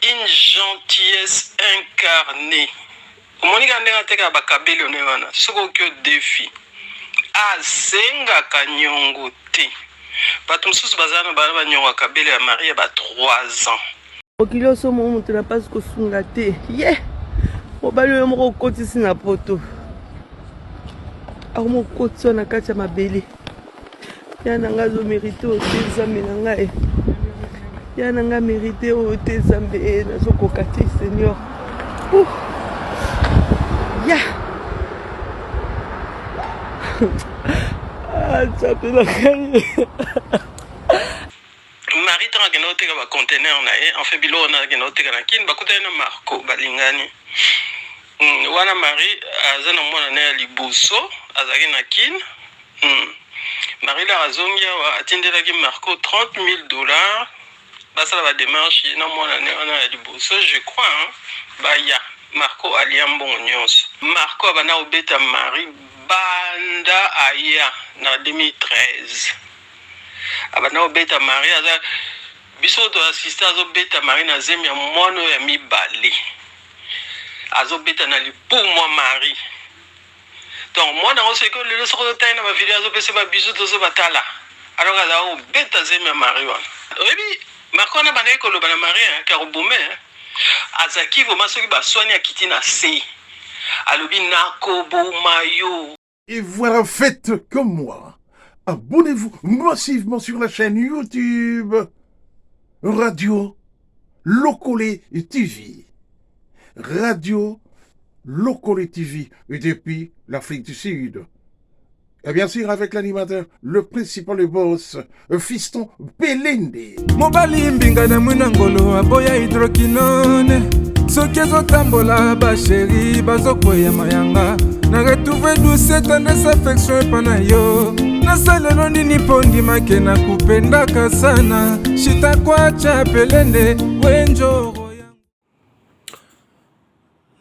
Une gentillesse incarnée. Monika ndenge teka bakabeli onewana soko kyo défi asenga kanyongo te bato mosusu bazana bana banyongo akabeli ya Marie ba 3 ans okilo so mo mutu na pasi kosunga te ye mobali oyo moko okotisi na poto akomokotisi na kati ya mabele ya na nga azomérite oyo te nzambe na ngai ya na nga mérite oyo te nzambe nazokoka te seigneur ya atapela kai Marie tanga kena oteka ba conteneur na ye en fait bilo na kena oteka na kin bakutana na Marco balingani wana Marie azana mwana na ya liboso azaki na kin Marie la azongia wa atindelaki Marco $30,000 basala ba démarche na mwana na ya liboso je crois baya Marco aliambongo nyonso Marco abana obeta Marie banda aya na 2013 abana obeta Marie aza biso to assistant azobeta Marie na zemi ya mwana ya mibale azobeta na lipumwa Marie donc mwana on sait que le soko taina na ba video azopesa ba biso to zo batala alors aza obeta zemi ya Marie wana obi Marco na bana ekoloba na Marie car obume azaki voma soki baswani akiti na se alobi nakoboma yo. Et voilà, faites comme moi. Abonnez-vous massivement sur la chaîne YouTube Radio Lokole TV. Radio Lokole TV depuis l'Afrique du Sud. Et bien sûr avec l'animateur, le principal boss, Fiston Belende. Mobali mbinga na munangolo aboya hydroquinone. Soki ezotambola basheri bazokoya mayanga. Na retrouve douce tendresse affection epana yo. Nasalelo nini pondi make na kupendaka sana. Shita kwacha Belende wenjo.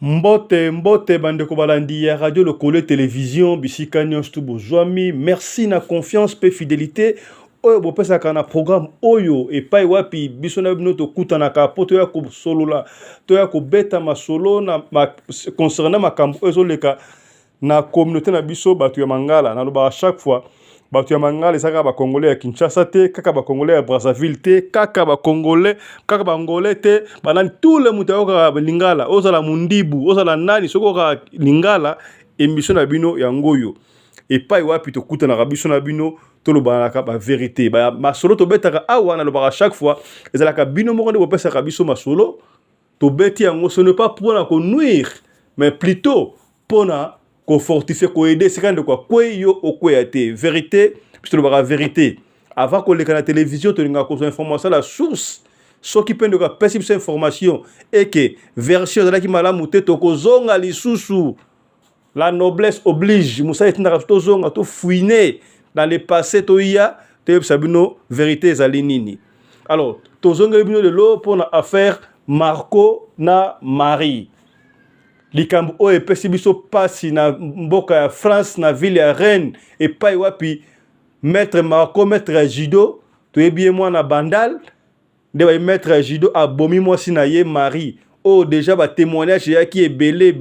Mbote bandeko balandi ya Radio Lokole Télévision bisika nyonso bozwami merci na confiance pe fidélité oyo bopesaka na programme oyo epai wapi biso na bino tokutanaka po toya kosolola toya kobeta masolo na concernant makambo ezoleka na communauté na biso bato ya Mangala na loba chaque fois bato ya Mangala ezaka ba Congolais ya Kinshasa te kaka ba Congolais ya Brazzaville te kaka ba Congolais kaka ba Ngolais te banani tout le monde oka Lingala ozala mundibu ozala nani soko ka Lingala émission na bino ya ngoyo epai wapi tokuta na biso na bino tolobanaka ba vérité ba masolo to betaka awa na loba chaque fois ezalaka bino moko nde bopesaka biso masolo to beti yango ce n'est pas pour na ko nuire mais plutôt pour na ko fortifier ko aider c'est quand de quoi yo okoyate vérité puisque le bara vérité avant que la télévision te linga ko information la source ce qui peut de ka possible information et que version de la ki malamu te to ko zonga lisusu la noblesse oblige musa etinda to zonga to fouiner dans le passé to ya te sabino vérité ezali nini alors to zonga bino de l'eau pour na affaire Marco na Marie likambo o epesi biso pasi na mboka ya France na ville ya Rennes et pai wapi maître Marco maître judo to ebie moi na bandal de ba maître judo abomi moi si na ye Marie oh déjà ba témoignage ya ki belé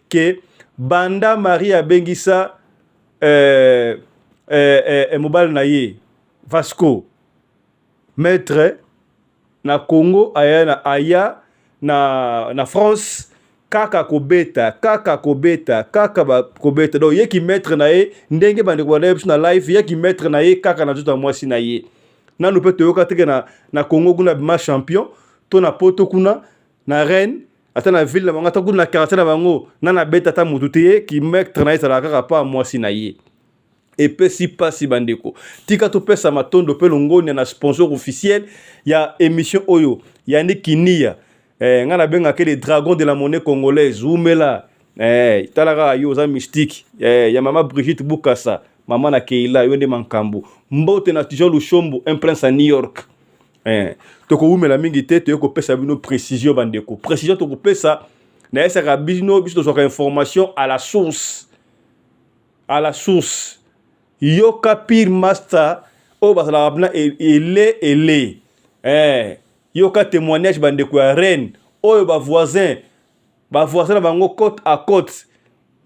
que banda Marie a bengisa mobile na ye Vasco maître na Congo aya na France kaka kobeta donc yeki maître na ye ndenge bande ko na live yeki maître na ye kaka na tuta mwasi na ye nanu pe toyoka teke na Congo kuna bima champion to na poto kuna na Rennes ata na ville na bango ata kuna na quartier na bango na beta ta mutu te ki maître na ye sala kaka pa mwasi na ye et pe si pasi bandeko tika to pesa matondo pe longoni na sponsor officiel ya émission oyo ya Nikinia ngana benga ke les dragons de la monnaie congolaise umela talaka yo za mystique ya mama Brigitte Bukasa mama na Keila yonde mankambu mbote na Tijon Lushombo un prince à New York toko umela mingi te to ko pesa bino précision bandeko précision to ko pesa na esa rabino biso to information à la source yoka pire master o bazala bna ele yoka témoignage bandeko ya reine oyo ba voisin na bango côte à côte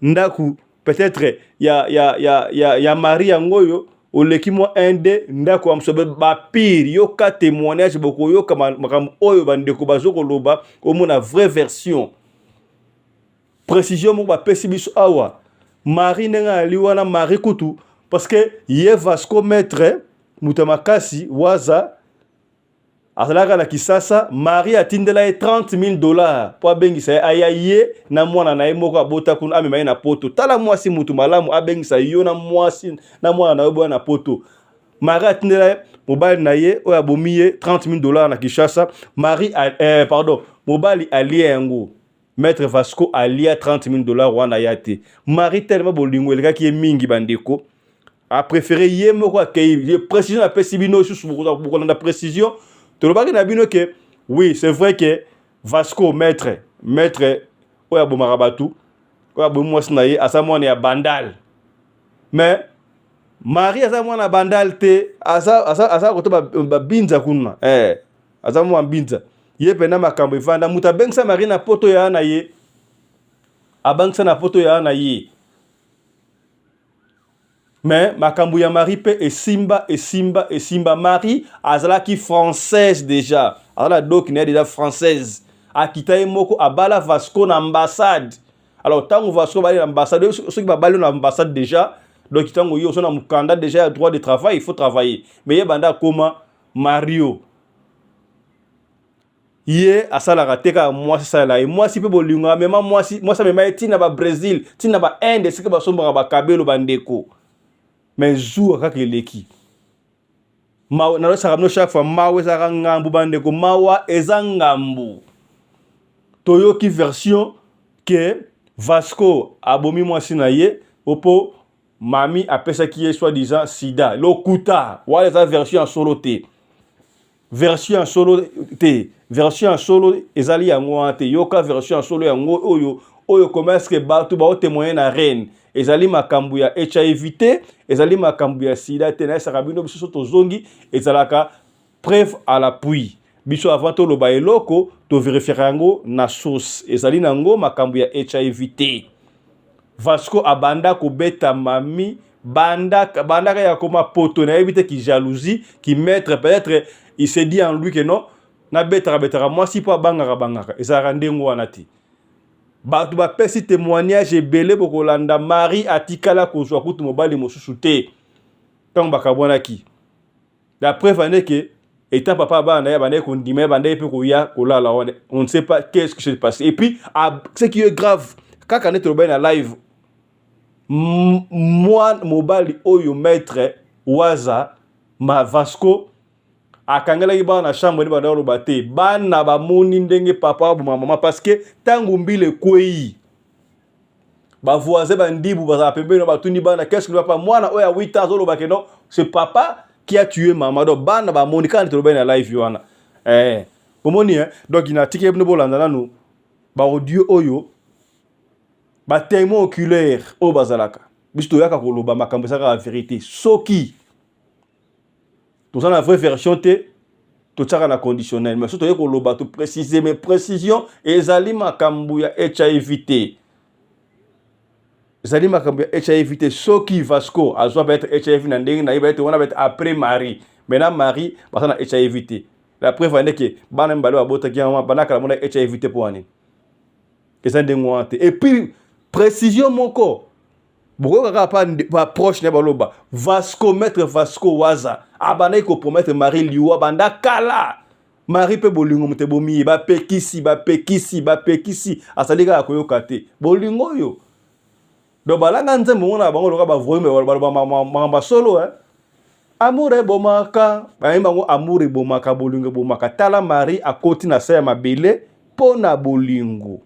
ndaku peut-être ya mari yango yo oleki mwa inde ndako amsobe ba pire yoka témoignage boko yoka makambo oyo bandeko bazokoloba omona vraie version précision mo ba pesi biso awa mari nenga aliwana mari kutu parce que ye Vasco maître mutamakasi waza azalaka na Kisasa mari atindela ye $30,000 po abengisa aya ye na mwana na ye moko abota kuna amema ye na poto tala mwasi mutu malamu abengisa yo na mwasi na mwana na yo na poto mari atindela mobali na ye oyo abomi ye $30,000 na Kinshasa mari mobali alie yango maître Vasco alia $30,000 wana yate mari tellement bolingo elekaki ye mingi bandeko a préféré ye moko akei précision après sibino sous beaucoup de précision to lobaki na bino que oui c'est vrai que Vasco maître oya bomaka batu oya bomwasi na ye asa mwana ya bandal mais mari asa mwana bandal te asa koto ba binza kuna asa mwana binza ye pena makambo evanda muta bengsa mari na poto ya na ye abangsa na poto ya na ye mais makambo ya mari pe esimba mari azalaki française déjà azala donc ne déjà française akita ye moko abala Vasco na ambassade alors tango Vasco bali na ambassade ceux qui babali na ambassade déjà donc tango yo so na mukanda déjà a droit de travail il faut travailler mais ye banda koma Mario ye asala rateka mwasi sala e mwasi pe bolinga mema mwasi mema etina ba Brésil tina ba Inde sika ba somba ba kabelo bandeko mais jour kaka eleki mawa na losa kamno chaque fois mawa ezaka ngambu bandeko mawa eza ngambu toyoki version que Vasco abomi mwasi na ye opo mami apesaki ye soi-disant sida lokuta wala eza version en solo te version en solo ezali yango ante yoka version en solo yango oyo commerce que batu ba témoigner na reine ezali makambu ya HIV te ezali makambu ya sida te na sakabino biso tozongi ezalaka preuve à l'appui biso avant to loba eloko to vérifier yango na source ezali nango makambu ya HIV te Vasco abanda ko beta mami banda ya koma poto na ebite ki jalousie qui mettre peut-être il se dit en lui que non na betara moi si po bangaka ezalaka ndengo wana te batu ba pesi témoignage ebele bokolanda mari atikala kozwa kutu mobali mosusu te tango bakabwanaki la preuve en est que étant papa bana ya bana ko ndima bana pe ko ya kolala on ne sait pas qu'est-ce qui s'est passé et puis ce qui est grave quand on est trop bien na live moi mobali oyo maître waza ma Vasco akangela iba na chambre ni bana loba te bana ba moni ndenge papa bo mama parce que tangu mbile kwei ba voisin ba ndibu ba pembeni ba tuni bana qu'est-ce que papa mwana oya 8 ans loba ke non c'est papa qui a tué maman donc bana ba moni quand to na live wana pomoni donc ina tike bno bolanda nanu ba audio oyo ba témoin oculaire o bazalaka bisto yaka koloba makambo saka la vérité soki tout ça la vraie version te tout ça na conditionnel mais surtout yako loba tout préciser mais précision ezali makambo ya HIV te ezali makambo ya HIV te soki Vasco azwa ba être HIV na ndenge na iba être wana ba être après Marie maintenant Marie ba na HIV te la preuve est que bana mbalo abota ki bana kala mona HIV te po ani ezande ngwante et puis précision moko beaucoup kaka pas proche ne baloba Vasco maître Vasco waza abana ko promettre Marie liwa banda kala Marie pe bolingo mte bomi ba pekisi asalika koyoka te bolingo yo do balanga nzembo mona bango loka ba voyme ba solo amour e bomaka ba ngo amour e bomaka bolingo bomaka tala Marie akoti na sa ya mabele pona bolingo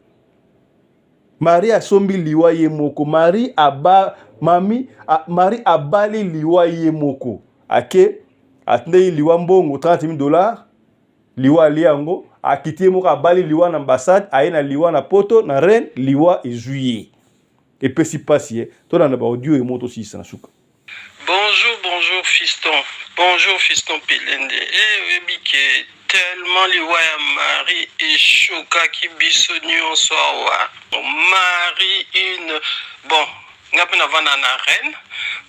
Marie asombi liwa ye moko Marie abali liwa ye moko ake atende liwa mbongo $30,000 liwa liango akiti moko abali liwa na ambassade aina liwa na poto na reine liwa ezuye et puis si passe to na ba audio et moto si sana suka bonjour fiston Bonjour Fiston Pelende. Eh oui, que tellement liwaya Marie et choka qui bisognon soir. Marie une bon, ngapena vana na reine.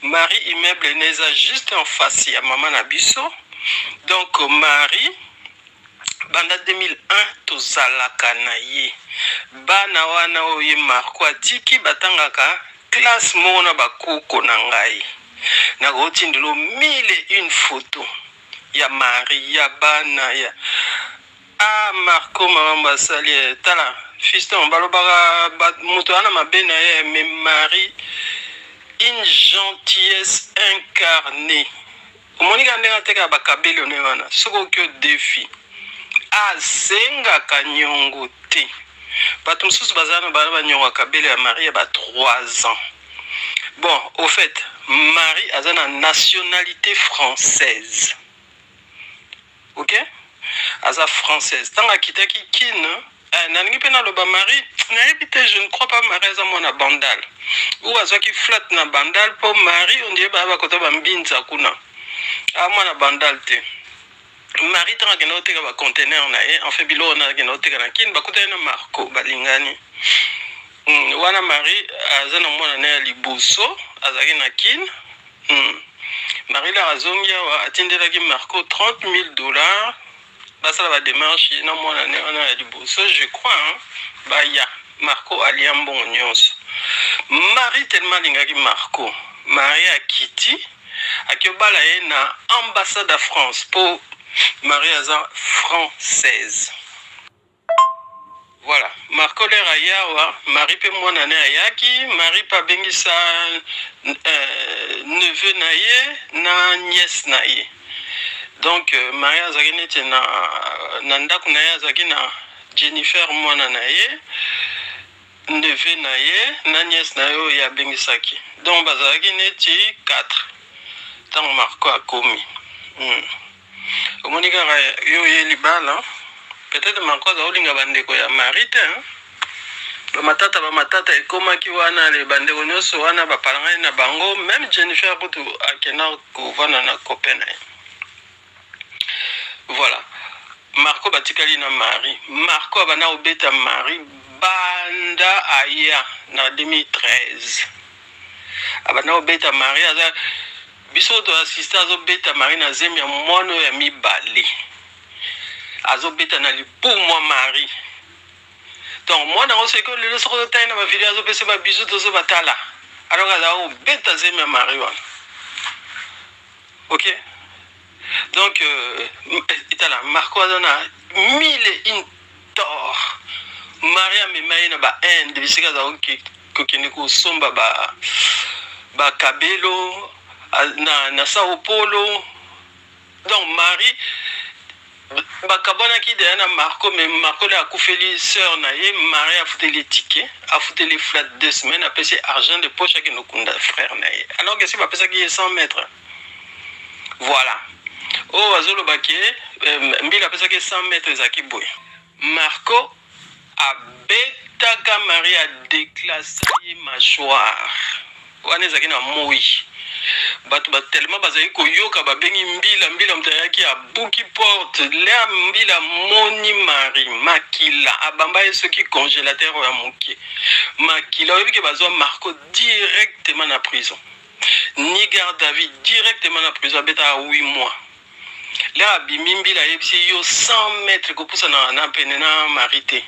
Marie immeuble neza juste en face ya maman na biso. Donc Marie banda 2001 tozalaka na ye. Bana wana oye Marco atiki batangaka classe mona bakoko na ngai. Na rotindelo 1001 photo ya Marie ya bana ya Marco mama basali tala fiston balobaka moto ana mabena ye mais Marie une gentillesse incarnée. Omonika ndenge ateka bakabeli one wana soko kyo défi asengaka nyongo te. Bato mosusu bazana bana banyongo kabeli ya Marie ba 3 ans. Bon, au fait, Marie a une nationalité française. Ok? Aza française. Tant que kitaki kin, nangi pena loba Marie, je ne crois pas Marie aza mona bandal. Ou aza ki flat na bandal pour Marie, on dirait ba kota ba mbinza kuna. A mona bandal te. Marie tant que note ka conteneur na en fait bilo na ke note ka kin ba kota na Marco balingani. Wana Marie azana mwana na liboso azaki na kin. Marie la azongia wa atindelaki Marco $30,000. Basala ba démarche na mwana na liboso je crois hein. Ba ya Marco aliambon nyonso. Marie tellement lingaki Marco. Marie a kiti akobala ye na ambassade de France pour Marie aza française. Voilà, Marco le ayawa, Marie pe mwana ne ayaki, Marie pa bengisa neveu na ye, na nièce na ye. Donc Marie azaki neti na ndako na ye azaki na Jennifer mwana na ye, neveu na ye, na nièce na ye ya bengisaki. Donc bazaki neti 4. Tant Marco a commis. Omonika yo ye libala. Peut-être Marco azolinga bandeko ya Marie te hein. Ba matata ekomaki wana le bandeko nyonso wana bapalanga na bango même Jennifer kutu akena kovana na Copenhague. Voilà. Marco batikali na Marie. Marco abana obeta Marie banda aya na 2013. Abana obeta Marie aza biso to assista azobeta Marie na zemi ya mono ya mibale. Azobeta na lipumo Marie. Donc moi dans ce que le sort de taille na ma vidéo azopesa ba bisou to zo batala. Alors aza obeta zemi ya Marie wana. OK? Donc itala Marco azana 1001 tort. Maria me maina ba end bisika za kokeni ko somba ba kabelo na Sao Paulo. Donc Marie bakabona ki de na Marco mais Marco la akufeli sœur na ye Marie a foutu les tickets a foutu les flat 2 semaines a payé argent de poche avec nos kunda frère na ye alors que si ba pesa ki 100 mètres voilà oh azolo baké mbila pesa ki 100 mètres ezaki boy Marco a betaka Marie a déclassé mâchoire wana ezaki na moi bato ba tellement bazali koyoka babengi mbila mtayaki a buki porte la mbila moni Marie makila abamba esoki congélateur ya mokie makila oyebike bazwa Marco directement na prison ni garde à vue directement na prison beta 8 mois la bimi mbila yebisi yo 100 mètres kopusa na pene na Marité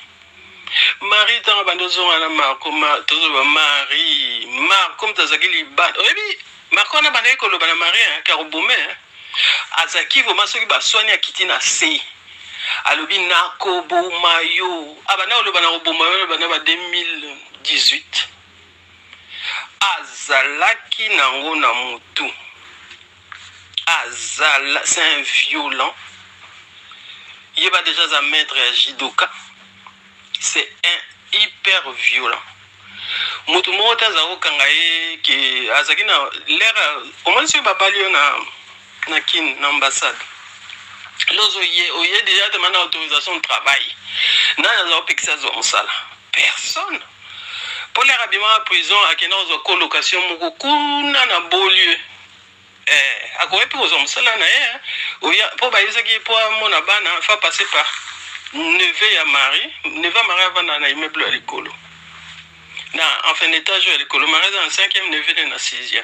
Marie tanga bandozo na Marco tozo ba Marie Marco mtazaki liba oyebi Marco na bana ekolo bana Marie karobome azaki voma soki baswani akiti na se alobi nakobo mayo abana olo bana roboma bana ba 2018 azalaki nango na mutu azala c'est un violent il va déjà za maître ya judoka c'est un hyper violent mutu moko azako kanga ye ke azaki na lera omonisi babali na kin na ambassade lozo ye déjà demande autorisation de travail na azako pekisa zo mosala personne pour les rabima prison akena zo colocation moko kuna na beau lieu akoki mpe kozwa mosala na ye mpo bayebisaki mpo amona bana fa passe par neve ya mari avanda na immeuble ya likolo na enfin étage ya likolo mari aza na 5e neve ne na 6e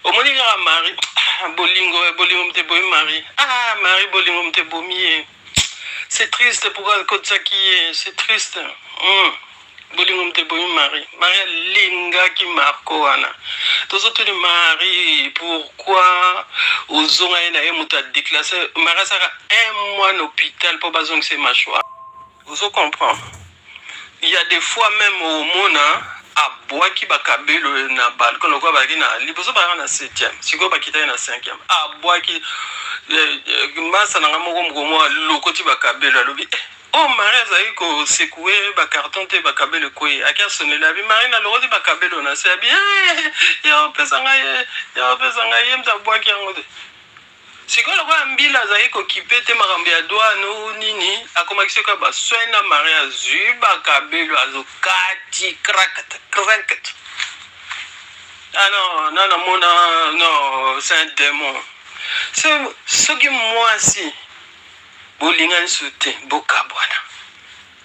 omoni kaka mari bolingo mte boyi mari mari bolingo mte bomi ye c'est triste pourquoi akotisaki ye c'est triste bolingo mte boyi mari alingaki marco wana tozotuni mari pourquoi ozonga ye na ye moto adéclasse mari asaka 1 mois na hôpital mpo bazongisa ye mâchoire ozo comprendre il y a des fois même omona abwaki bakabelo na balcon lokola bazalaki na liboso bazalaka na 7e sikoyo bakitaki na 5e abwaki masa nanga moko mokomo alokoti bakabelo alobi mari azalaki kosekue bacarton te bakabelo ekoye aki asoneli abi mari nalokoti bakabelo na se abi yo opesa ngai ye mta abwaki yango te sikoyo lokola mbila azalaki kokipe te makambo ya douane nini akomaki soki baswai na mari azwi bakabelo azokati cracket non namona non c'est un démon soki mwasi bolingani su te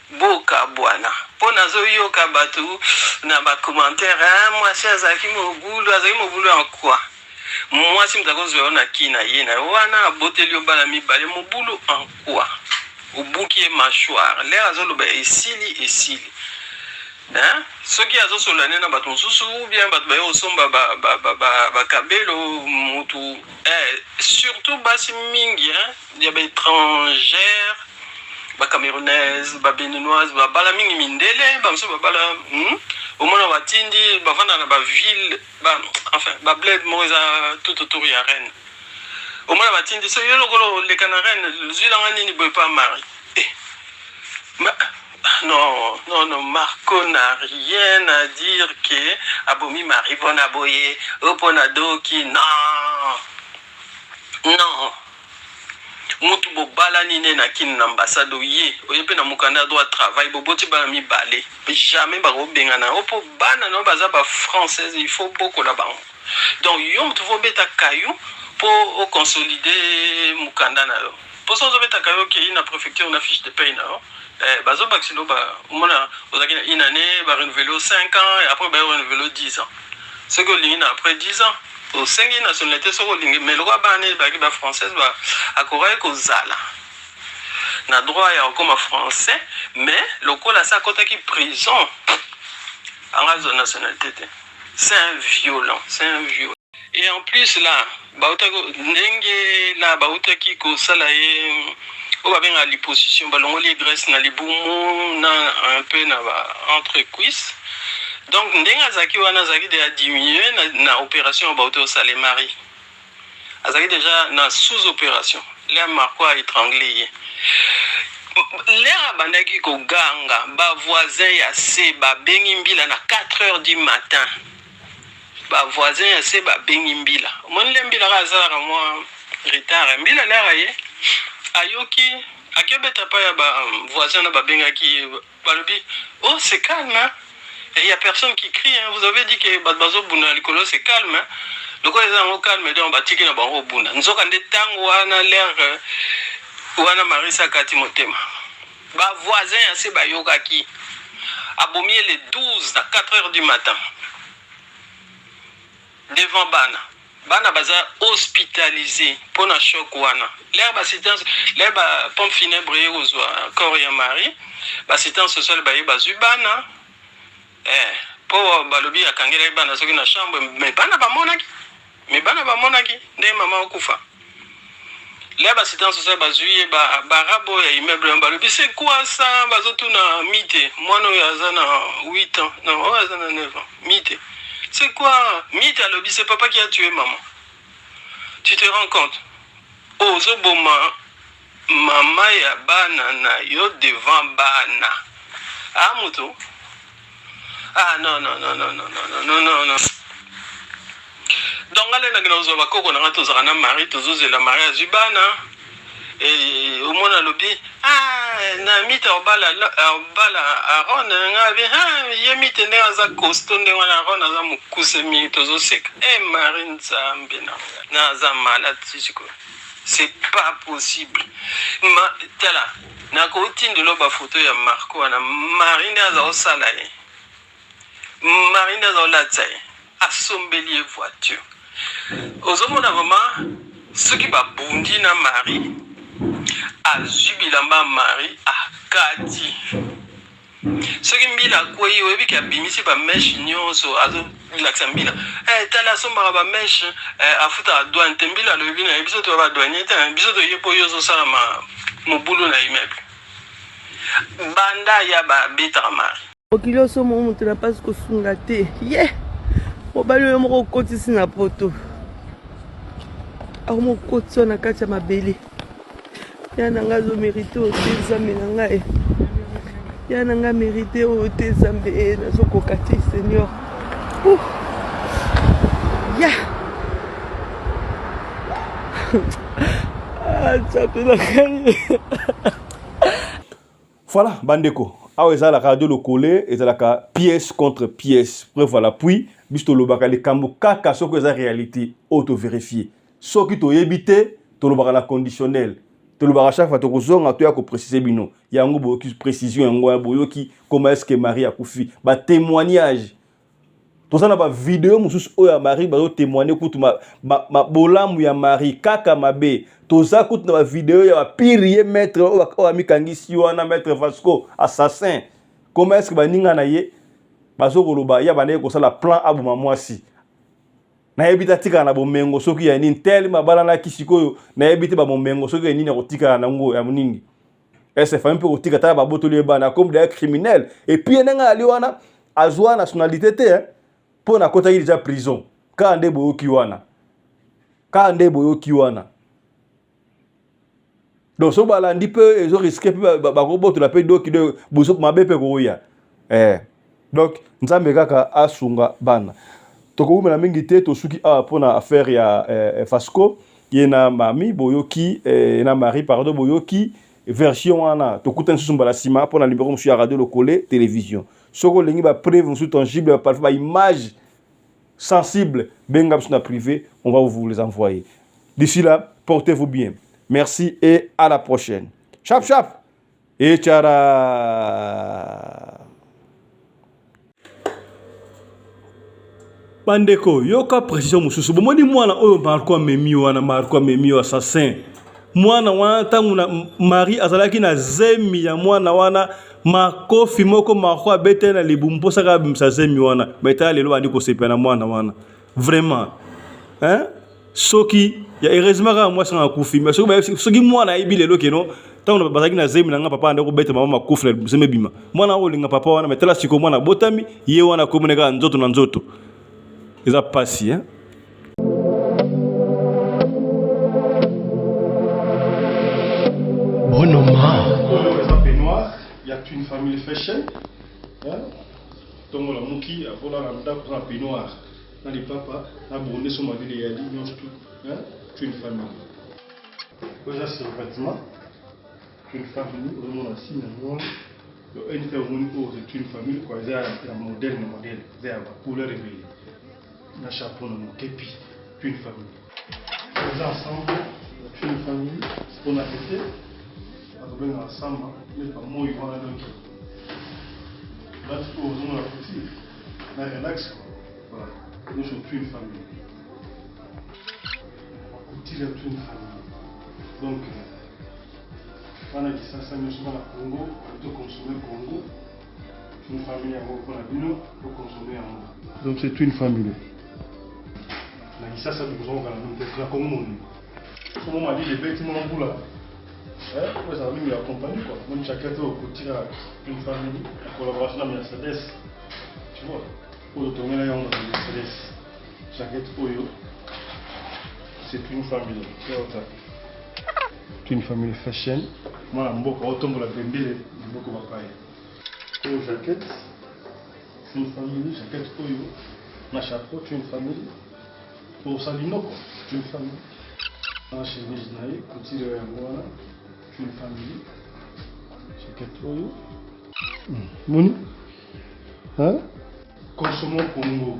bokabwana mpo nazoyoka bato na bacommentaire mwasi azalaki mobulu ya nkwa mwasi moto akozwa yo na kina ye na wana aboteli yo bana mibale mobulu ankwa obuki ye mâchoire lere azoloba esili soki azosolane na bato mosusu ou bien bato baye kosomba bakabelo mutu surtout basi mingi ya baétrangère bacamerounaise babéninoise babala mingi mindele bamosusu babala omona batindi bavanda na baville enfin babled moko eza tout autour ya Rennes omona batindi so yo lokolo leka na Rennes zwilanga nini boye pa mari non, Marco n'a rien à dire que abomi mari pona boye opona doki non mutu bobala nine na kin na ambassade ye oyepe na mukanda droit travail boboti bana mibale jamais bakobengana opo bana no baza ba française il faut beaucoup là bas donc yo mutu fo beta kayu pour consolider mukanda na yo pour ça beta kayu qui na préfecture na fiche de paye na yo bazo baxilo ba mona ozaki na une année ba renouveler 5 ans et après ba renouveler 10 ans ce que ligne après 10 ans au 5 nationalité soko lingi mais le roi bané ba ki ba française ba akora ko zala na droit ya comme français mais lokola ça kota ki prison en zone nationalité c'est un violent et en plus là bauta ko ndenge là bauta ki ko sala ye o ba benga liposition balongoli graisse na libumu na un peu na entre cuisses donc ndenga zaki wana zaki de diminuer na opération bauta au salemari azaki déjà na sous opération les Marco a étranglé l'air bandaki ko ganga ba voisin ya se ba bengi mbila na 4h du matin ba voisin ya se ba bengi mbila mon lembila ka zala moi retard mbila la ye ayoki akebeta pa ya ba voisin na ba bengaki balobi oh c'est calme hein? Et il y a personne qui crie hein? Vous avez dit que bazo buna likolo c'est calme hein? Le quoi les gens calme donc batiki na bango buna nzoka nde tango wana l'air wana marisa kati motema ba voisin ya se ba yokaki abomi les 12 à 4h du matin devant bana baza hospitalisé pour na choc wana l'herbe assistance l'herbe pompe funèbre yozwa corps ya mari assistance sociale ba yebazu bana po balobi akangela bana soki na chambre mais bana bamonaki nde mama okufa l'herbe assistance sociale bazuye barabo ya immeuble balobi c'est quoi ça bazotuna mite mwana oyo aza na 8 ans non oyo aza na 9 ans mite. C'est quoi? Mita lobby, c'est papa qui a tué maman. Tu te rends compte? Ozoboma, maman ya banana, yo devant bana. Ah, moto? Ah, non. Donc, allez, na gina ozobako, on a tous un mari, tous la mariage du bana. et au moins lobby na mita obala Aaron ngabe yemite ndenga costo ndenga na Aaron za mukuse mi tozo seka Marie Nzambe na za malade siko. C'est pas possible. Tala na ko tindelo ba photo ya Marco na Marine za osala ye. Marine za olatsa ye. Assombelier voiture. Ozomona vraiment ce qui va bondi na Marie azubilamba Marie akati. Ce qui mbila kwa hiyo ebi ka bimisi ba mesh nyonso azo laksa mbila. Tala somba ba mesh afuta douane tembila lo bina biso to ba douane ta biso to yepo yoso sala ma mobulu na immeuble. Banda ya ba beta Marie. Okilo so mo mutu na pas ko sunga te. Ye. Mobali yo moko kotisi na poto. Ako mo kotso na kati ya mabele. Ya nanga zo mérité o te zambe na ngai. Ya nanga mérité o te zambe na zo kokati Seigneur. Ya. Chapela kai. Voilà, bandeko. Ah ouais, ça la radio le collé et ça la pièce contre pièce. Preuve voilà, puis bisto lo bakali kambo kaka soko za réalité auto vérifier. So qui to yebité to lo bakala conditionnel. To lo bakala chaque fois to kozonga to ya ko préciser bino. Ya ngo bo ki précision ngo boyo ki comment est-ce que Marie a koufi. Ba témoignage. To ça na ba vidéo mususu o ya Marie ba témoigner kutu ma bolamu ya Marie kaka mabe. Toza kutu na ba vidéo ya ba pire maître o amikangisi wana maître Vasco assassin. Comment est-ce que ba ninga na ye bazo koloba ya banaye ko sala plan abuma mwasi. Na yebita tika na bomengo soki ya nini tel mabala na kisikoyo na yebite ba bomengo soki ya nini ko tika na ngo ya muningi. Ese fa mpe ko tika ta ba botoli bana comme des criminels et puis nenga ali wana azwa nationalité te pour na kota déjà prison. Ka nde boyoki wana. Ka nde boyoki wana. Donc so balandi peu ils ont risqué ba robot la pe do ki de boso mabe pe ko ya. Donc nzambe kaka asunga bana. Toko na mingi te to suki pona affaire ya Fasco yena mami boyoki na Marie pardon boyoki version wana to kuta nsusu mbala sima pona numéro monsieur ya radio le collé télévision. Soko lengi ba preuve nsu tangible parfois ba image sensible benga na privé, on va vous les envoyer. D'ici là, portez-vous bien. Merci et à la prochaine. Chap chap et tchara. Bandeko, yoka précision mususu. Bomoni mwana oyo Marco memi assassin. Mwana wana tangu na Marie azalaki na zemi ya mwana wana makofi moko Marco abete na libumpo saka bimsa zemi wana. Beta lelo bandi ko sepena mwana wana. Vraiment. Hein? Soki ya heureusement ka moi sanga kufi mais soki mwana ibi lelo keno tangu bazaki na zemi na papa ndako bete mama makofi na zemi bima. Mwana olinga papa wana metela siko mwana botami ye wana komuneka nzoto na nzoto. Ils ont passé, hein? Bonhomme. Peignoir, il y a une famille fashion. Donc, la mouki a volé la peignoir. Dans les papas, la bonne sur ma ville et elle dit une famille. Déjà, c'est le vêtement. Une famille, au moins, la signe, une famille, quoi. C'est un modèle, c'est un couleur réveillée. Un chapeau, un képi, une famille. Les ensemble, une famille, ce qu'on a fait, on a ensemble, mais pas moi, ils vont aller donc. Là, tu peux oser la petite, là, relax, voilà. Nous sommes une famille. Coutil est une famille. Donc, on a dit ça, nous sommes à Congo, on peut consommer Congo. Une famille à Congo, pour consommer en Congo. Donc, c'est une famille. Ça, ça nous avons la commune. Comment on m'a dit les vêtements en boula. Ça va nous accompagner quoi. Même chacun au côté une famille, la collaboration avec Mercedes. Tu vois, pour le tourner là, on a Mercedes. Chacun Oyo, c'est une famille. C'est une famille fashion. Moi, je suis autombe la bembele, je suis papaye. Pour jaquette, c'est une famille, jaquette Oyo. Ma chapeau, c'est une famille. Pour Salino, c'est une famille. La chemise naïe, couture voilà, une famille. C'est quelque chose. Moni, hein? Consommons Congo.